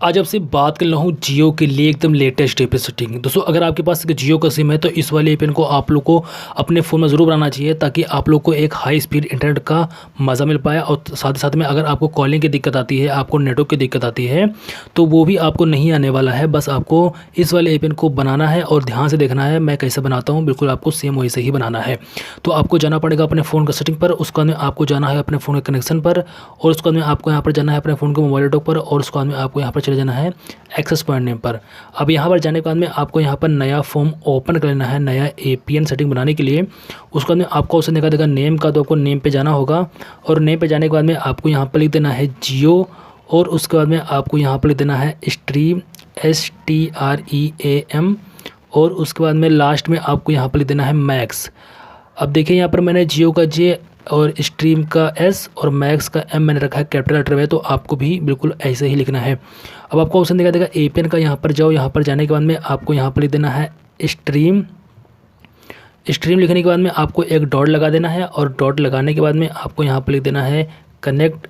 आज आपसे बात कर रहा हूँ जियो के लिए एकदम लेटेस्ट एपीएन सेटिंग। दोस्तों अगर आपके पास एक जियो का सिम है तो इस वाले एपीएन को आप लोग को अपने फ़ोन में ज़रूर बनाना चाहिए ताकि आप लोग को एक हाई स्पीड इंटरनेट का मज़ा मिल पाए। और साथ ही साथ में अगर आपको कॉलिंग की दिक्कत आती है, आपको नेटवर्क की दिक्कत आती है तो वो भी आपको नहीं आने वाला है। बस आपको इस वाले एपीएन को बनाना है और ध्यान से देखना है मैं कैसे बनाता हूँ। बिल्कुल आपको सेम वैसे ही बनाना है। तो आपको जाना पड़ेगा अपने फ़ोन का सेटिंग पर, उसके बाद में आपको जाना है अपने फ़ोन के कनेक्शन पर, और उसके बाद में आपको यहाँ पर जाना है अपने फ़ोन के मोबाइल नेटवर्क पर, और उसके बाद में आपको यहाँ पर चले जाना है एक्सेस पॉइंट नेम पर। अब यहाँ पर जाने के बाद में आपको यहाँ पर नया फॉर्म ओपन कर लेना है नया एपीएन सेटिंग बनाने के लिए। उसके बाद में आपको ऑप्शन दिखा देगा नेम का, तो आपको नेम पे जाना होगा और नेम पे जाने के बाद में आपको यहाँ पर लिख देना है जियो, और उसके बाद में आपको यहाँ पर लिख देना है स्ट्रीम STREAM, और उसके बाद में लास्ट में आपको यहाँ पर लिख देना है मैक्स। अब देखिए यहाँ पर मैंने जियो का J और स्ट्रीम का S और मैक्स का M मैंने रखा है कैपिटल लेटर में, तो आपको भी बिल्कुल ऐसे ही लिखना है। अब आपको ऑप्शन दिखा देगा एपीएन का, यहाँ पर जाओ। यहाँ पर जाने के बाद में आपको यहाँ पर लिख देना है स्ट्रीम। स्ट्रीम लिखने के बाद में आपको एक डॉट लगा देना है, और डॉट लगाने के बाद में आपको यहाँ पर लिख देना है कनेक्ट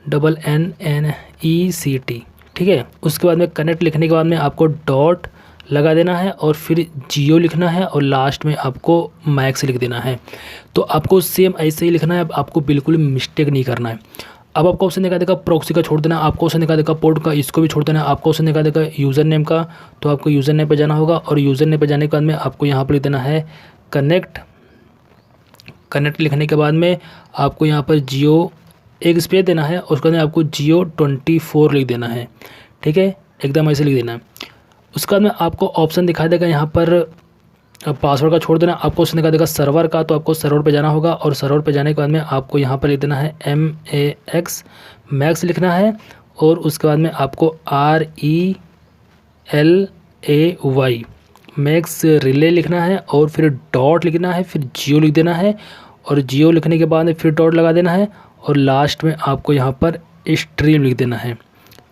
CONNECT। ठीक है, उसके बाद में कनेक्ट लिखने के बाद में आपको डॉट लगा देना है और फिर जियो लिखना है और लास्ट में आपको मैक्स लिख देना है। तो आपको सेम ऐसे ही लिखना है, आपको बिल्कुल मिस्टेक नहीं करना है। अब आपको ऑप्शन दिखा देगा प्रॉक्सी का छोड़ देना, आपको ऑप्शन दिखा देगा पोर्ट का, इसको भी छोड़ देना। आपको ऑप्शन दिखा देगा यूज़र नेम का, तो आपको यूज़र नेम पर जाना होगा, और यूज़र नेम पर जाने के बाद में आपको यहाँ पर लिख देना है कनेक्ट। कनेक्ट लिखने के बाद में आपको यहाँ पर जियो एक स्पेस देना है, उसके बाद आपको जियो 24 लिख देना है। ठीक है, एकदम ऐसे लिख देना है। उसके बाद में आपको ऑप्शन दिखाई देगा यहाँ पर पासवर्ड का छोड़ देना। आपको ऑप्शन दिखा देगा सर्वर का, तो आपको सर्वर पे जाना होगा, और सर्वर पे जाने के बाद में आपको यहाँ पर लिख देना है MAX मैक्स लिखना है, और उसके बाद में आपको RELAY मैक्स रिले लिखना है, और फिर डॉट लिखना है, फिर जियो लिख देना है, और जियो लिखने के बाद में फिर डॉट लगा देना है, और लास्ट में आपको यहाँ पर स्ट्रीम लिख देना है।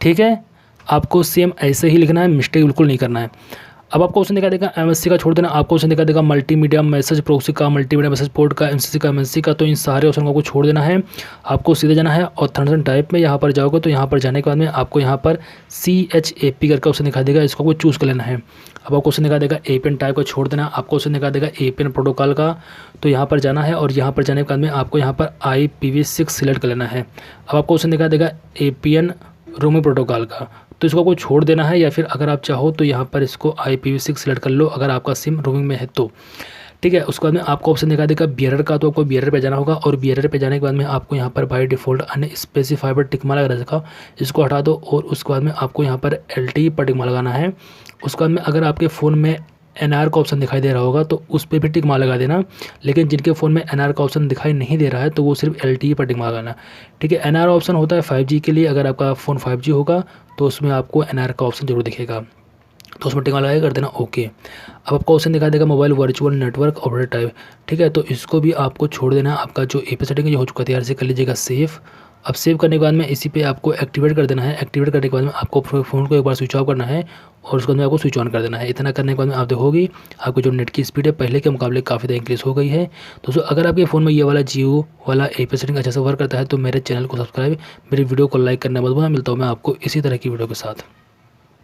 ठीक है, आपको सेम ऐसे ही लिखना है, मिस्टेक बिल्कुल नहीं करना है। अब आपको ऑप्शन दिखा देगा MSC का छोड़ देना। आपको ऑप्शन दिखा देगा मल्टीमीडिया मैसेज प्रॉक्सी का, मल्टीमीडिया मैसेज पोर्ट का, MCC का, MNC का, तो इन सारे ऑप्शन को आपको छोड़ देना है। आपको सीधे जाना है ऑथेंटिकेशन टाइप में। यहाँ पर जाओगे तो यहाँ पर जाने के बाद में आपको यहाँ पर CHAP करके ऑप्शन दिखा देगा, इसको आपको चूज़ कर लेना है। अब आपको ऑप्शन दिखा देगा एपीएन टाइप का छोड़ देना। आपको ऑप्शन दिखा देगा एपीएन प्रोटोकॉल का, तो यहाँ पर जाना है, और यहाँ पर जाने के बाद में आपको यहाँ पर IPv6 सिलेक्ट कर लेना है। अब आपको ऑप्शन दिखा देगा एपीएन रोमिंग प्रोटोकॉल का, तो इसको आपको छोड़ देना है, या फिर अगर आप चाहो तो यहाँ पर इसको IPv6 सिलेक्ट कर लो अगर आपका सिम रोमिंग में है तो। ठीक है, उसके बाद में आपको ऑप्शन दिखा देगा बियरर का, तो आपको बियरर पे जाना होगा, और बियरर पे जाने के बाद में आपको यहाँ पर by default unspecified tick mark लगा रखा, इसको हटा दो, और उसके बाद में आपको यहाँ पर LTE पर टिक मार्क लगाना है। उसके बाद में अगर आपके फ़ोन में NR का ऑप्शन दिखाई दे रहा होगा तो उस पर भी टिक मार्क लगा देना, लेकिन जिनके फ़ोन में NR का ऑप्शन दिखाई नहीं दे रहा है तो वो सिर्फ LTE पर टिक मार्क लगाना। ठीक है, NR ऑप्शन होता है 5G के लिए। अगर आपका फ़ोन 5G होगा तो उसमें आपको NR का ऑप्शन जरूर दिखेगा, तो उसमें टिक मार्क लगा कर देना ओके। अब आपको ऑप्शन दिखा देगा mobile virtual network operator type. ठीक है, तो इसको भी आपको छोड़ देना। आपका जो एपीएन सेटिंग है हो चुका है तैयार से, कर लीजिएगा सेव। अब सेव करने के बाद में इसी पे आपको एक्टिवेट कर देना है। एक्टिवेट करने के बाद में आपको फ़ोन को एक बार स्विच ऑफ करना है, और उसके बाद में आपको स्विच ऑन कर देना है। इतना करने के बाद में आप देखोगे आपको जो नेट की स्पीड है पहले के मुकाबले काफ़ी ज़्यादा इंक्रीज़ हो गई है। दोस्तों अगर आपके फ़ोन में ये वाला जियो वाला एपीएन सेटिंग अच्छे से वर्क करता है तो मेरे चैनल को सब्सक्राइब, मेरी वीडियो को लाइक करना मत भूलना। मिलता हूँ मैं आपको इसी तरह की वीडियो के साथ।